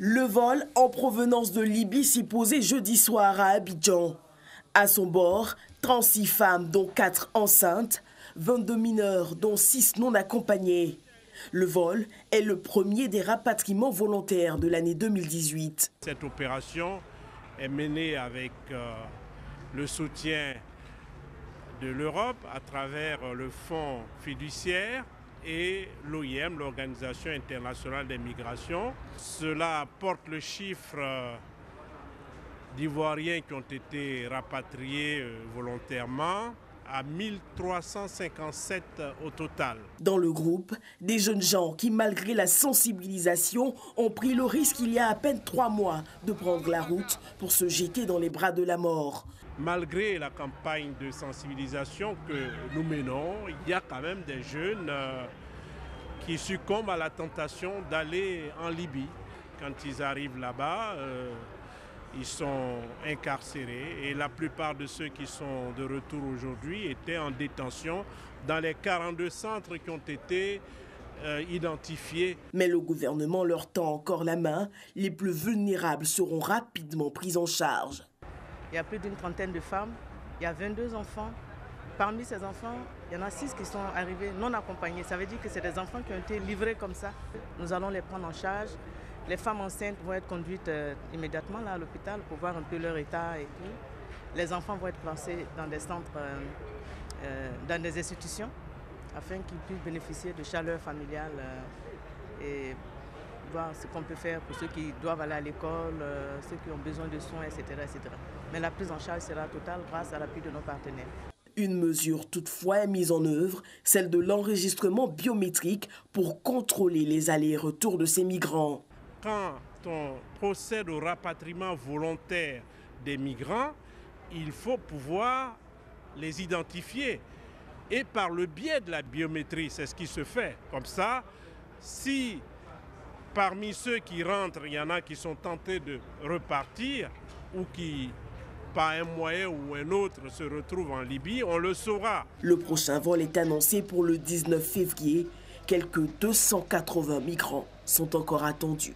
Le vol en provenance de Libye s'est posé jeudi soir à Abidjan. À son bord, 36 femmes, dont 4 enceintes, 22 mineurs, dont 6 non accompagnés. Le vol est le premier des rapatriements volontaires de l'année 2018. Cette opération est menée avec le soutien de l'Europe à travers le Fonds fiduciaire et l'OIM, l'Organisation internationale des migrations. Cela porte le chiffre d'Ivoiriens qui ont été rapatriés volontairement à 1357 au total. Dans le groupe, des jeunes gens qui, malgré la sensibilisation, ont pris le risque il y a à peine 3 mois de prendre la route pour se jeter dans les bras de la mort. Malgré la campagne de sensibilisation que nous menons, il y a quand même des jeunes qui succombent à la tentation d'aller en Libye. Quand ils arrivent là-bas, ils sont incarcérés et la plupart de ceux qui sont de retour aujourd'hui étaient en détention dans les 42 centres qui ont été identifiés. Mais le gouvernement leur tend encore la main. Les plus vulnérables seront rapidement pris en charge. Il y a plus d'une trentaine de femmes, il y a 22 enfants. Parmi ces enfants, il y en a 6 qui sont arrivés non accompagnés. Ça veut dire que c'est des enfants qui ont été livrés comme ça. Nous allons les prendre en charge. Les femmes enceintes vont être conduites immédiatement là, à l'hôpital pour voir un peu leur état et tout. Les enfants vont être placés dans des centres, dans des institutions, afin qu'ils puissent bénéficier de chaleur familiale et voir ce qu'on peut faire pour ceux qui doivent aller à l'école, ceux qui ont besoin de soins, etc., etc. Mais la prise en charge sera totale grâce à l'appui de nos partenaires. Une mesure toutefois est mise en œuvre, celle de l'enregistrement biométrique pour contrôler les allers et retours de ces migrants. Quand on procède au rapatriement volontaire des migrants, il faut pouvoir les identifier. Et par le biais de la biométrie, c'est ce qui se fait. Comme ça, si parmi ceux qui rentrent, il y en a qui sont tentés de repartir ou qui, par un moyen ou un autre, se retrouvent en Libye, on le saura. Le prochain vol est annoncé pour le 19 février. Quelques 280 migrants sont encore attendus.